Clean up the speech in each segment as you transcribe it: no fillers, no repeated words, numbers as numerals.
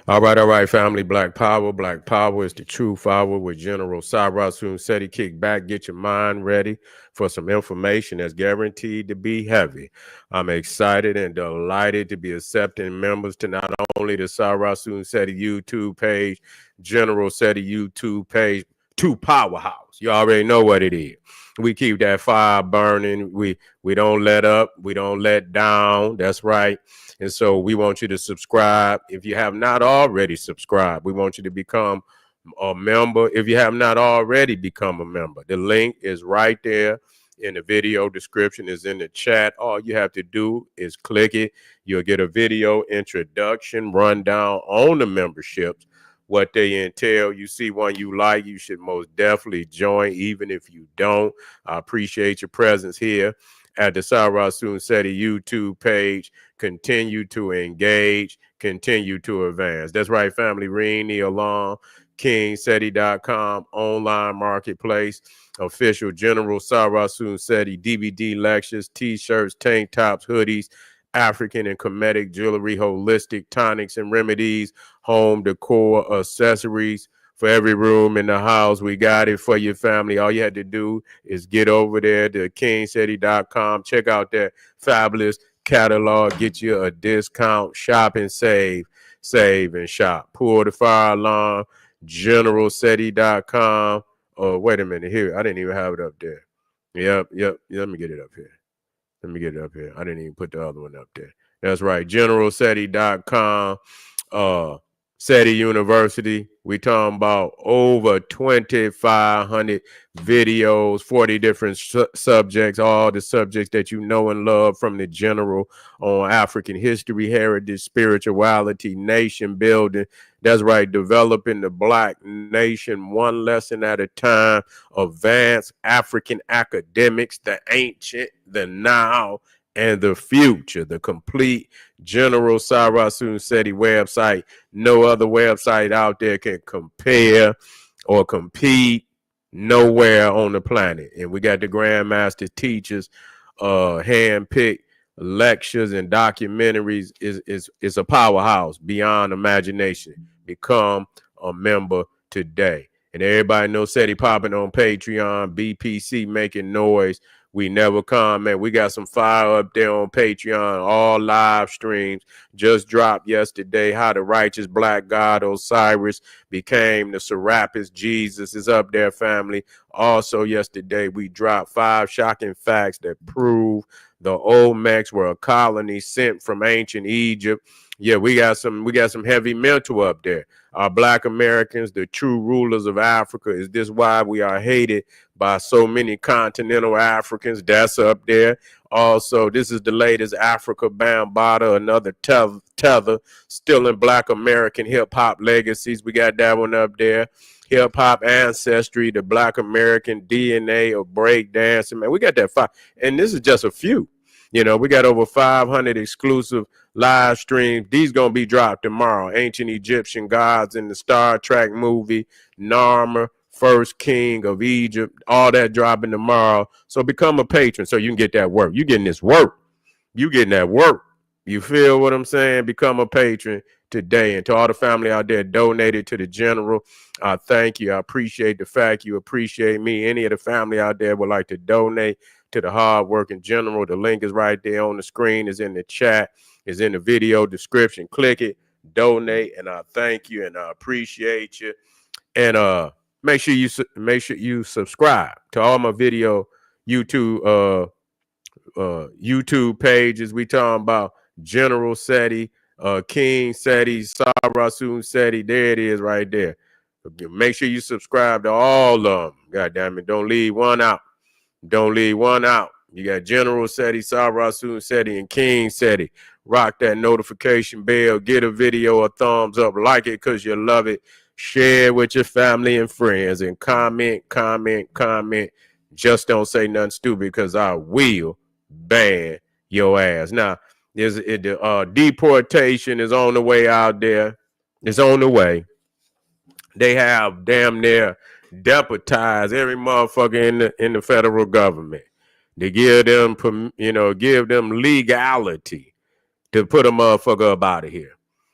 All right, family. Black Power. Black Power is the true power with General Cyrus Snce. Kick back, get your mind ready for some information that's guaranteed to be heavy. I'm excited and delighted to be accepting members to not only the Cyrus Snce YouTube page, General Seti YouTube page, to Powerhouse. You already know what it is. We keep that fire burning. We don't let up. We don't let down. That's right. And so we want you to subscribe. If you have not already subscribed, we want you to become a member. If you have not already become a member, the link is right there in the video description, is in the chat. All you have to do is click it. You'll get a video introduction, rundown on the memberships, what they entail. You see one you like, you should most definitely join, even if you don't. I appreciate your presence here at the Cyrus Snce YouTube page. Continue to engage, continue to advance. That's right, family. Ring the alarm. KingSeti.com, online marketplace, official General Cyrus Snce DVD lectures, t-shirts, tank tops, hoodies, African and Kemetic jewelry, holistic tonics and remedies, home decor, accessories. For every room in the house, we got it for your family. All you had to do is get over there to KingSeti.com, check out that fabulous catalog, get you a discount, shop and save, save and shop. Pull the fire alarm, GeneralSeti.com. Oh, wait a minute. Here, I didn't even have it up there. Yep. Let me get it up here. Let me get it up here. I didn't even put the other one up there. That's right. GeneralSeti.com. SETI University. We talking about over 2,500 videos, 40 different subjects, all the subjects that you know and love from the general on African history, heritage, spirituality, nation building. That's right, developing the Black nation one lesson at a time. Advanced African academics, the ancient, the now, and the future. The complete General Cyrus Snce website. No other website out there can compare or compete nowhere on the planet. And we got the Grandmaster teachers, handpicked lectures and documentaries. Is a powerhouse beyond imagination. Become a member today. And everybody knows SETI popping on Patreon, BPC making noise. We never comment. We got some fire up there on Patreon, all live streams. Just dropped yesterday how the righteous black God Osiris became the Serapis Jesus is up there, family. Also yesterday, we dropped 5 shocking facts that prove the Olmecs were a colony sent from ancient Egypt. Yeah, we got some heavy mental up there. Our Black Americans, the true rulers of Africa. Is this why we are hated by so many continental Africans? That's up there. Also, this is the latest Africa Bambaataa, another tether, still in Black American hip hop legacies. We got that one up there. Hip hop ancestry, the Black American DNA of breakdancing. Man, we got that fire. And this is just a few. You know, we got over 500 exclusive live streams. These going to be dropped tomorrow. Ancient Egyptian gods in the Star Trek movie, Narmer, first king of Egypt, all that dropping tomorrow. So become a patron so you can get that work. You getting this work. You getting that work. You feel what I'm saying? Become a patron today. And to all the family out there donated to the general, I thank you. I appreciate the fact you appreciate me. Any of the family out there would like to donate to the hard working general. The link is right there on the screen, is in the chat, is in the video description. Click it, donate, and I thank you and I appreciate you. And make sure you subscribe to all my video YouTube YouTube pages. We talking about General Seti, King Seti, Cyrus Snce. There it is right there. Make sure you subscribe to all of them. God damn it. Don't leave one out. Don't leave one out. You got General Seti, Cyrus Snce, and King Seti. Rock that notification bell. Get a video a thumbs up. Like it because you love it. Share it with your family and friends. And comment. Just don't say nothing stupid because I will ban your ass. Now, the deportation is on the way out there. It's on the way. They have damn near deputized every motherfucker in the federal government to give them, give them legality to put a motherfucker up out of here.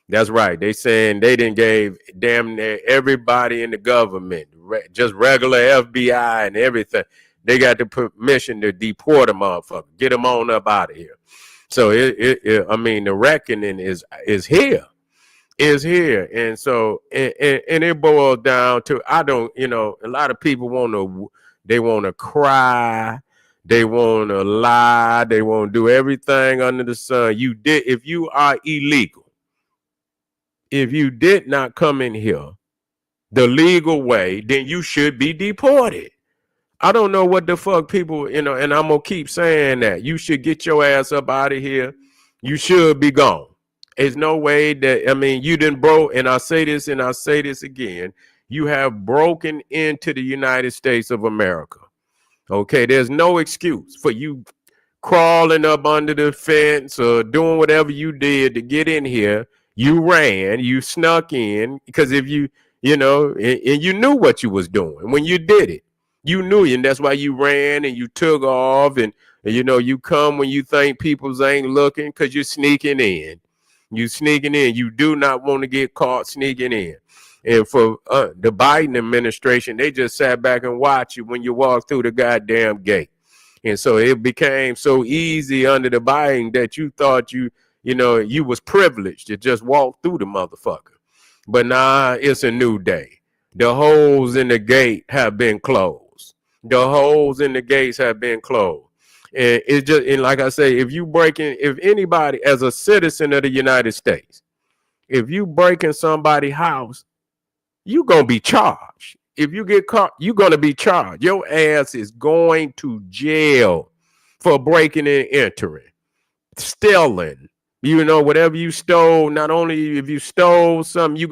That's right. They saying they didn't gave damn near everybody in the government, just regular FBI and everything. They got the permission to deport a motherfucker, get them on up out of here. So I mean, the reckoning is here, and so and it boils down to I don't, a lot of people they want to cry, they want to lie, they want to do everything under the sun. If you are illegal. If you did not come in here the legal way, then you should be deported. I don't know what the fuck people, and I'm going to keep saying that. You should get your ass up out of here. You should be gone. There's no way that, you didn't broke, and I say this and I say this again, you have broken into the United States of America. Okay, there's no excuse for you crawling up under the fence or doing whatever you did to get in here. You ran, you snuck in, because if you and you knew what you was doing when you did it. You knew, and that's why you ran and you took off, and you come when you think people ain't looking, because you're sneaking in. You sneaking in. You do not want to get caught sneaking in. And for the Biden administration, they just sat back and watched you when you walked through the goddamn gate. And so it became so easy under the Biden that you thought you was privileged to just walk through the motherfucker. But nah, it's a new day. The holes in the gate have been closed. The holes in the gates have been closed. And it's just, and like I say, if anybody as a citizen of the United States, if you breaking somebody's house, you gonna be charged. If you get caught, you're gonna be charged. Your ass is going to jail for breaking and entering, stealing. Whatever you stole. Not only if you stole something, you're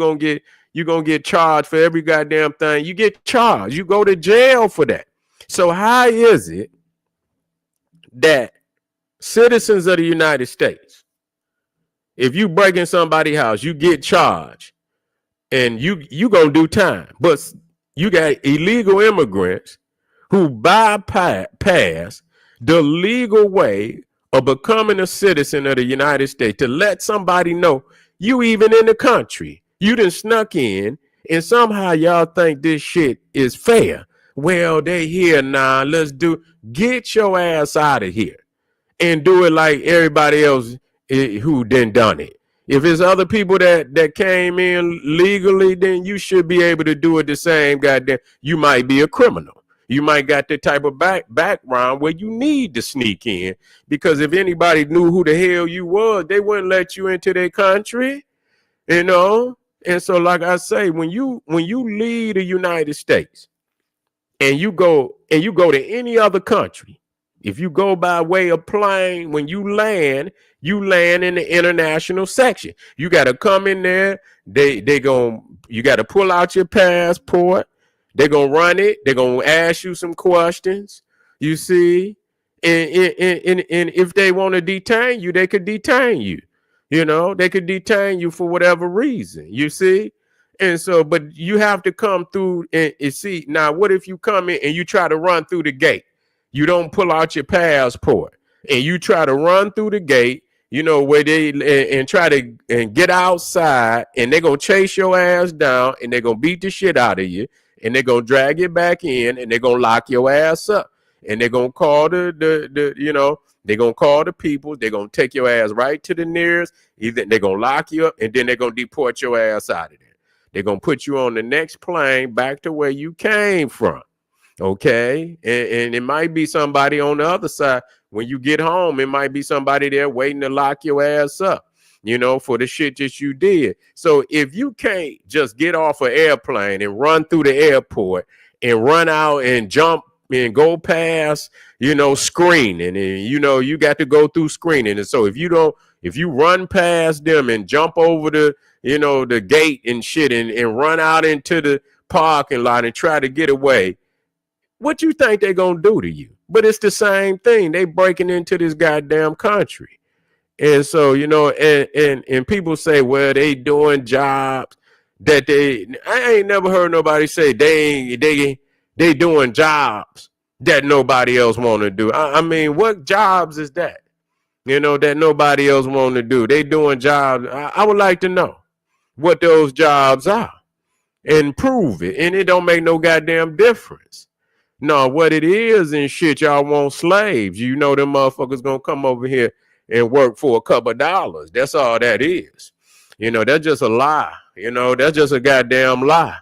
gonna get charged for every goddamn thing. You get charged. You go to jail for that. So how is it that citizens of the United States, if you break in somebody's house, you get charged and you gonna do time, but you got illegal immigrants who bypass the legal way of becoming a citizen of the United States to let somebody know you even in the country. You done snuck in, and somehow y'all think this shit is fair. Well, they here now. Get your ass out of here and do it like everybody else who done it. If it's other people that came in legally, then you should be able to do it the same goddamn. You might be a criminal. You might got the type of background where you need to sneak in, because if anybody knew who the hell you was, they wouldn't let you into their country, And so, like I say, when you leave the United States and you go to any other country, if you go by way of plane, when you land in the international section. You got to come in there. You got to pull out your passport. They're going to run it. They're going to ask you some questions, you see. And if they want to detain you, they could detain you. They could detain you for whatever reason, you see. And so, but you have to come through and see. Now, what if you come in and you try to run through the gate? You don't pull out your passport and you try to run through the gate, where and try to get outside, and they're going to chase your ass down, and they're going to beat the shit out of you, and they're going to drag you back in, and they're going to lock your ass up, and they're going to call they're going to call the people. They're going to take your ass right to the nearest. Either they're going to lock you up, and then they're going to deport your ass out of there. They're going to put you on the next plane back to where you came from. Okay. And it might be somebody on the other side. When you get home, it might be somebody there waiting to lock your ass up, for the shit that you did. So if you can't just get off an airplane and run through the airport and run out and jump and go past, screening, and, you got to go through screening. And so if you run past them and jump over the gate and shit and run out into the parking lot and try to get away, what you think they're going to do to you? But it's the same thing. They breaking into this goddamn country. And so, and people say, well, they doing jobs that I ain't never heard nobody say they doing jobs that nobody else want to do. I mean, what jobs is that? That nobody else want to do. They doing jobs. I would like to know. what those jobs are and prove it. And it don't make no goddamn difference. No, what it is and shit, y'all want slaves. You know them motherfuckers gonna come over here and work for a couple of dollars. That's all that is. You know, that's just a lie. You know, that's just a goddamn lie.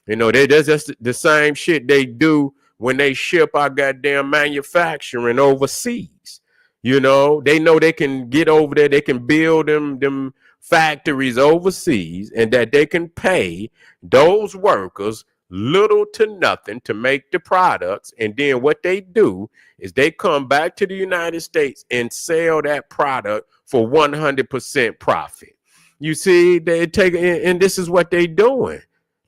You know, that's just the same shit they do when they ship our goddamn manufacturing overseas. You know they can get over there, they can build them factories overseas, and that they can pay those workers little to nothing to make the products. And then what they do is they come back to the United States and sell that product for 100% profit. You see, they take, and this is what they doing.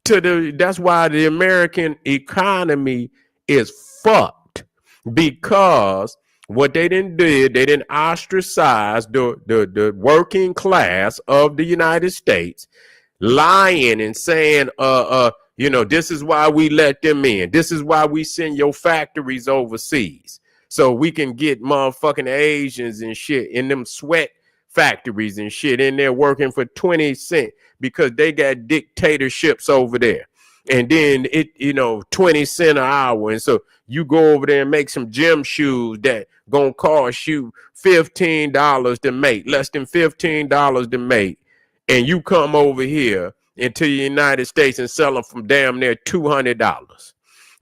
That's why the American economy is fucked, because what they didn't do, they didn't ostracize the working class of the United States, lying and saying, you know, this is why we let them in. This is why we send your factories overseas, so we can get motherfucking Asians and shit in them sweat factories and shit in there working for 20 cents because they got dictatorships over there. And then it, you know, 20 cents an hour. And so you go over there and make some gym shoes that gonna cost you $15 to make, less than $15 to make. And you come over here into the United States and sell them for damn near $200.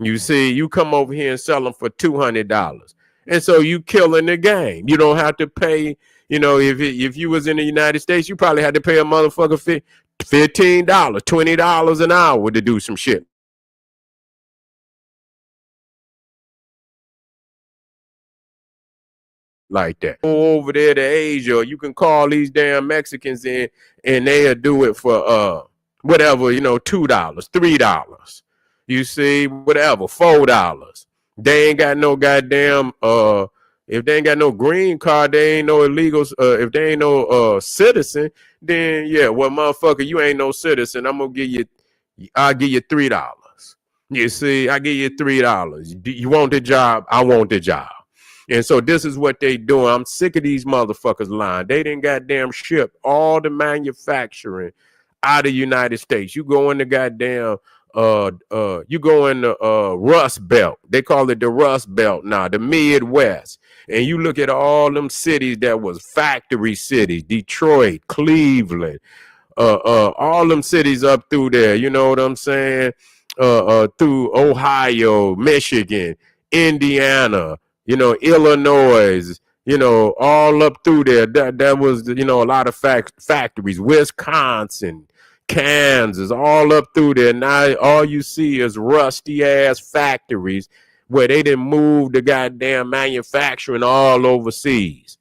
You see, you come over here and sell them for $200. And so you killing the game. You don't have to pay, you know, if you was in the United States, you probably had to pay a motherfucker $15, $20 an hour to do some shit like that. Go over there to Asia, you can call these damn Mexicans in and they'll do it for whatever, you know, $2, $3. You see, whatever, $4. They ain't got no goddamn if they ain't got no green card, they ain't no illegals. If they ain't no citizen, then yeah, well, motherfucker, you ain't no citizen. I'll give you $3. You see, I give you $3. You want the job? I want the job. And so this is what they doing. I'm sick of these motherfuckers lying. They didn't goddamn ship all the manufacturing out of the United States. You go in the goddamn you go in the Rust Belt. They call it the Rust Belt now, the Midwest. And you look at all them cities that was factory cities, Detroit, Cleveland, all them cities up through there, you know what I'm saying? Through Ohio, Michigan, Indiana, you know, Illinois, you know, all up through there. That was, you know, a lot of factories, Wisconsin, Kansas, all up through there. Now all you see is rusty ass factories where they didn't move the goddamn manufacturing all overseas.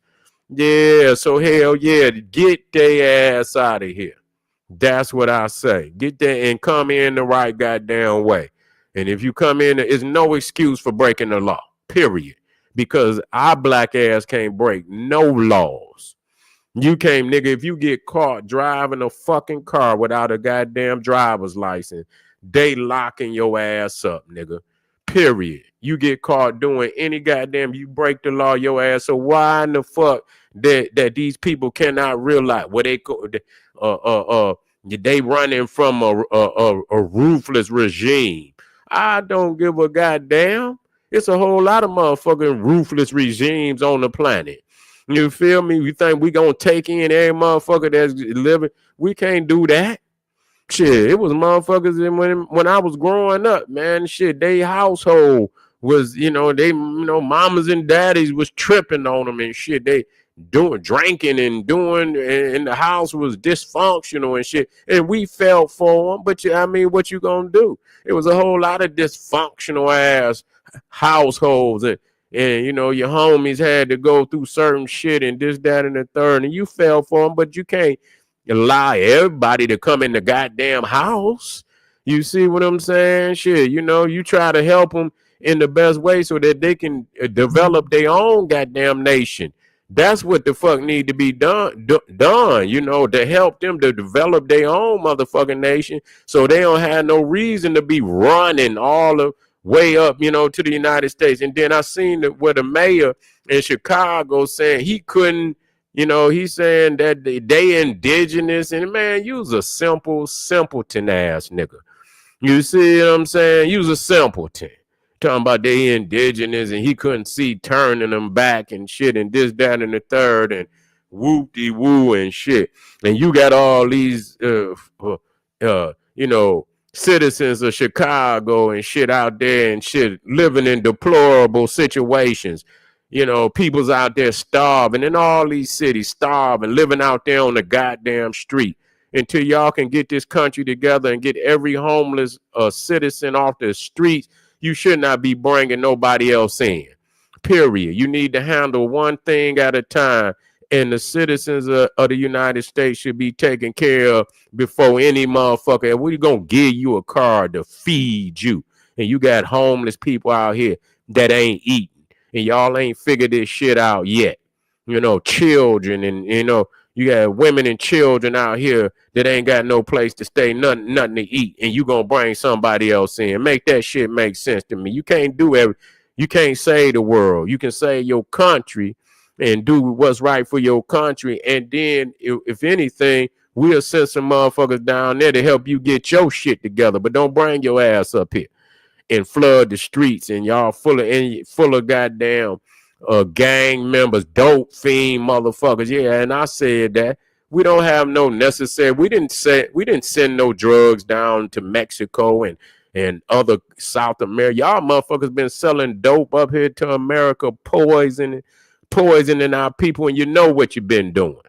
Yeah, so hell yeah, get their ass out of here. That's what I say. Get there and come in the right goddamn way. And if you come in, there's no excuse for breaking the law, period. Because our black ass can't break no laws. You can't, nigga, if you get caught driving a fucking car without a goddamn driver's license, they locking your ass up, nigga. Period. You get caught doing any goddamn, you break the law, your ass. So why in the fuck that these people cannot realize what they running from a ruthless regime? I don't give a goddamn. It's a whole lot of motherfucking ruthless regimes on the planet. You feel me? You think we gonna take in every motherfucker that's living? We can't do that. Shit, it was motherfuckers when I was growing up, man. Shit, they household was, you know, they, you know, mamas and daddies was tripping on them and shit. They drinking and doing, and the house was dysfunctional and shit. And we felt for them, but I mean, what you gonna do? It was a whole lot of dysfunctional ass households, and you know, your homies had to go through certain shit and this, that, and the third, and you fell for them, but you can't allow everybody to come in the goddamn house. You see what I'm saying? Shit, you know, you try to help them in the best way so that they can develop their own goddamn nation. That's what the fuck need to be done, you know, to help them to develop their own motherfucking nation, so they don't have no reason to be running all the way up, you know, to the United States. And then I seen that where the mayor in Chicago saying he couldn't You know, he's saying that they indigenous, and man, you's a simpleton ass nigga. You see what I'm saying? You's a simpleton. Talking about they indigenous and he couldn't see turning them back and shit and this, that, and the third and whoop-de-woo and shit. And you got all these, you know, citizens of Chicago and shit out there and shit living in deplorable situations. You know, people's out there starving in all these cities, starving, living out there on the goddamn street. Until y'all can get this country together and get every homeless citizen off the streets, you should not be bringing nobody else in. Period. You need to handle one thing at a time, and the citizens of the United States should be taken care of before any motherfucker. And we're going to give you a car to feed you. And you got homeless people out here that ain't eating. And y'all ain't figured this shit out yet. You know, children and, you know, you got women and children out here that ain't got no place to stay, nothing to eat, and you gonna bring somebody else in. Make that shit make sense to me. You can't you can't save the world. You can save your country and do what's right for your country. And then, if anything, we'll send some motherfuckers down there to help you get your shit together. But don't bring your ass up here and flood the streets and y'all full of goddamn gang members, dope fiend motherfuckers. Yeah, and I said that we don't have no necessary. We didn't send no drugs down to Mexico and other South America. Y'all motherfuckers been selling dope up here to America, poisoning our people, and you know what you've been doing.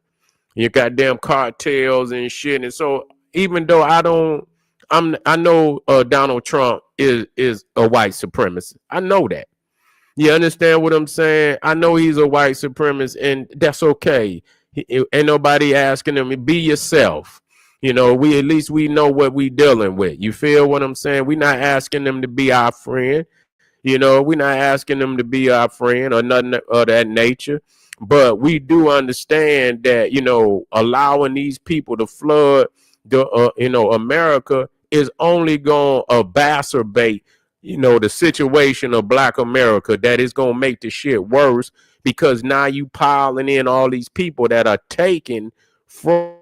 You goddamn cartels and shit. And so even though I know Donald Trump is a white supremacist. I know that. You understand what I'm saying? I know he's a white supremacist, and that's okay. Ain't nobody asking him, be yourself. You know, we know what we dealing with. You feel what I'm saying? We're not asking them to be our friend. You know, we're not asking them to be our friend or nothing of that nature. But we do understand that, you know, allowing these people to flood the, you know, America is only going to exacerbate, you know, the situation of Black America, that is going to make the shit worse, because now you piling in all these people that are taken from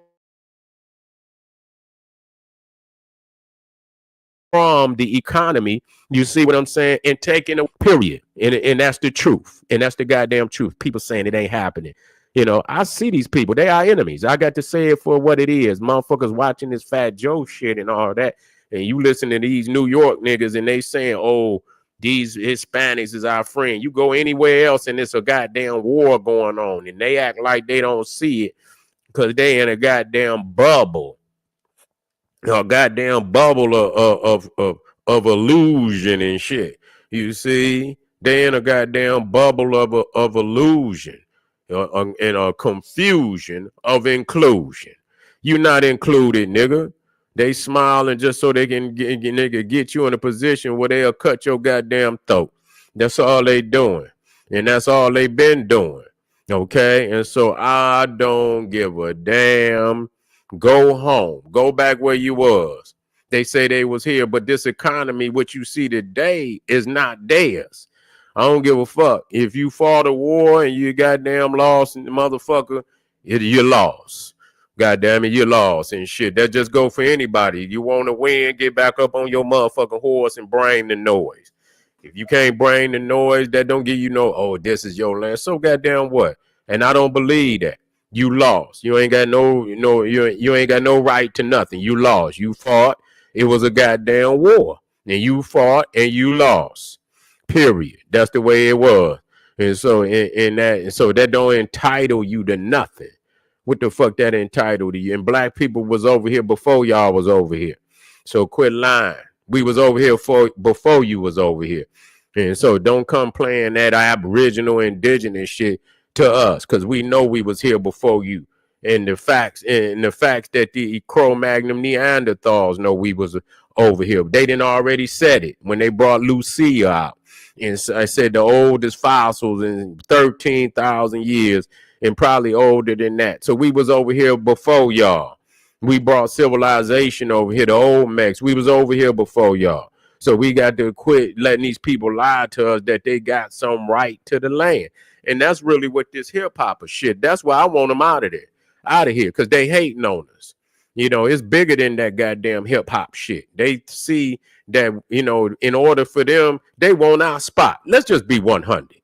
the economy, you see what I'm saying, and taking a period. And that's the truth. And that's the goddamn truth. People saying it ain't happening. You know, I see these people. They are enemies. I got to say it for what it is. Motherfuckers watching this Fat Joe shit and all that. And you listen to these New York niggas and they saying, oh, these Hispanics is our friend. You go anywhere else and it's a goddamn war going on. And they act like they don't see it because they in a goddamn bubble. A goddamn bubble of illusion and shit. You see, they in a goddamn bubble of illusion and a confusion of inclusion. You not included, nigga. They smiling just so they can get you in a position where they'll cut your goddamn throat. That's all they doing, and that's all they been doing. Okay, and so I don't give a damn. Go home. Go back where you was. They say they was here, but this economy, what you see today, is not theirs. I don't give a fuck. If you fought a war and you goddamn lost, and the motherfucker, you lost. Goddamn it, you lost and shit. That just go for anybody. You want to win, get back up on your motherfucking horse and bring the noise. If you can't bring the noise, that don't give you no, oh, this is your land. So goddamn what? And I don't believe that. You lost. You ain't got you ain't got no right to nothing. You lost. You fought. It was a goddamn war. And you fought and you lost. Period. That's the way it was. And so that don't entitle you to nothing. What the fuck that entitled to you? And Black people was over here before y'all was over here. So quit lying. We was over here before you was over here. And so don't come playing that aboriginal indigenous shit to us, because we know we was here before you. And the facts that the Cro-Magnon Neanderthals know we was over here. They didn't already said it when they brought Lucia out. And so I said the oldest fossils in 13,000 years and probably older than that. So we was over here before y'all. We brought civilization over here, the Olmecs. We was over here before y'all. So we got to quit letting these people lie to us that they got some right to the land. And that's really what this hip hop shit. That's why I want them out of there, out of here, because they hating on us. You know, it's bigger than that goddamn hip hop shit. They see that, you know, in order for them, they want our spot. Let's just be 100.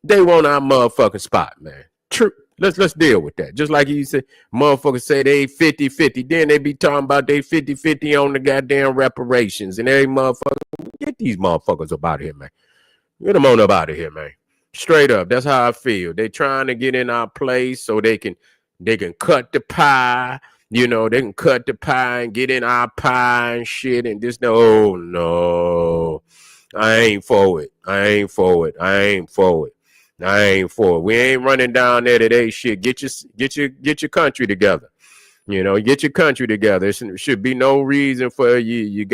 They want our motherfucking spot, man. True. Let's deal with that. Just like you said, motherfuckers say they 50-50. Then they be talking about they 50-50 on the goddamn reparations. And every motherfucker, get these motherfuckers up out of here, man. Get them on up out of here, man. Straight up. That's how I feel. They trying to get in our place so they can cut the pie. You know, they can cut the pie and get in our pie and shit. And just no. I ain't for it. I ain't for it. We ain't running down there today. Shit, get your country together. You know, get your country together. There should be no reason for you.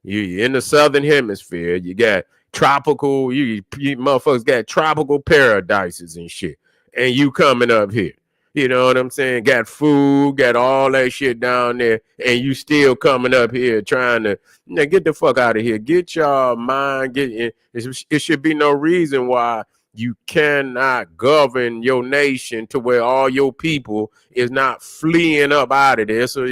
You in the southern hemisphere. You got tropical. You motherfuckers got tropical paradises and shit. And you coming up here. You know what I'm saying? Got food, got all that shit down there, and you still coming up here trying to get the fuck out of here. Get your mind. It should be no reason why you cannot govern your nation to where all your people is not fleeing up out of there. So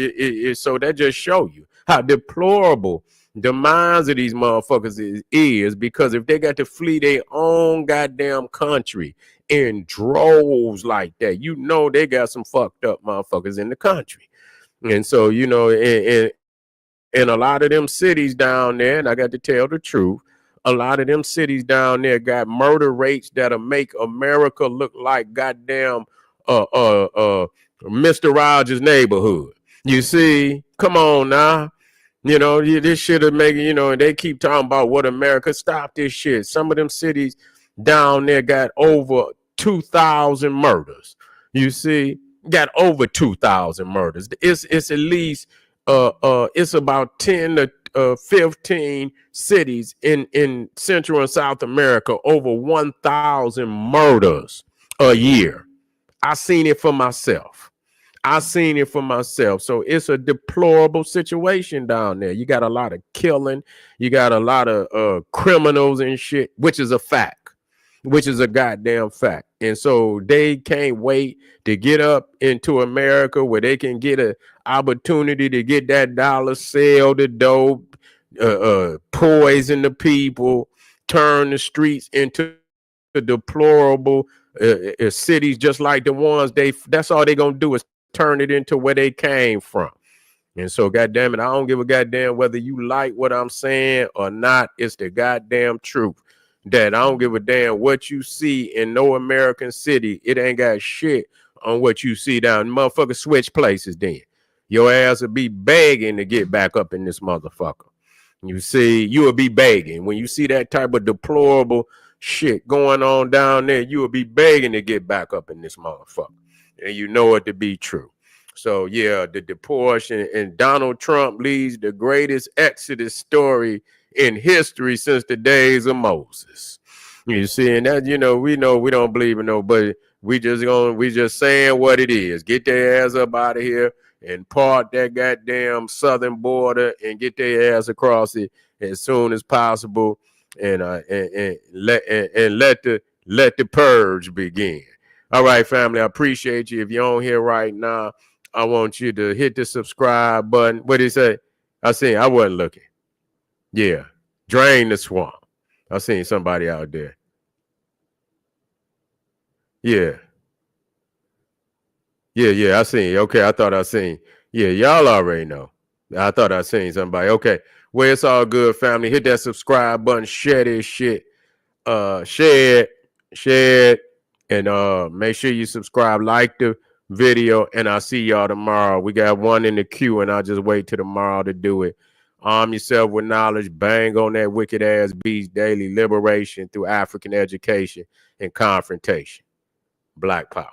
so that just show you how deplorable the minds of these motherfuckers is because if they got to flee their own goddamn country in droves like that, you know they got some fucked up motherfuckers in the country. And so, you know, in a lot of them cities down there, and I got to tell the truth, a lot of them cities down there got murder rates that'll make America look like goddamn Mr. Rogers' Neighborhood. You see? Come on now. You know, this shit will make, you know, and they keep talking about what America, stop this shit. Some of them cities down there got over 2,000 murders. You see? Got over 2,000 murders. It's at least it's about 10 to 15 cities in Central and South America, over 1,000 murders a year. I seen it for myself. So it's a deplorable situation down there. You got a lot of killing. You got a lot of criminals and shit, which is a fact, which is a goddamn fact. And so they can't wait to get up into America where they can get an opportunity to get that dollar, sell the dope, poison the people, turn the streets into deplorable cities just like the ones that's all they're going to do is turn it into where they came from. And so, goddamn it, I don't give a goddamn whether you like what I'm saying or not. It's the goddamn truth that I don't give a damn what you see in no American city. It ain't got shit on what you see down. Motherfucker, switch places then. Your ass will be begging to get back up in this motherfucker. You see, you will be begging. When you see that type of deplorable shit going on down there, you will be begging to get back up in this motherfucker. And you know it to be true. So, yeah, the deportation and Donald Trump leads the greatest Exodus story in history since the days of Moses. You see, and that, you know we don't believe in nobody. We just saying what it is. Get their ass up out of here and part that goddamn southern border and get their ass across it as soon as possible, and let the purge begin. All right, family, I appreciate you. If you're on here right now, I want you to hit the subscribe button. What did he say? I wasn't looking. Yeah, drain the swamp. I seen somebody out there. Yeah, I seen. Okay, I thought I seen. Yeah, y'all already know. I thought I seen somebody. Okay, well, it's all good, family. Hit that subscribe button. Share this shit. Share it, and make sure you subscribe, like the video, and I'll see y'all tomorrow. We got one in the queue, and I'll just wait till tomorrow to do it. Arm yourself with knowledge. Bang on that wicked ass beast daily. Liberation through African education and confrontation. Black power.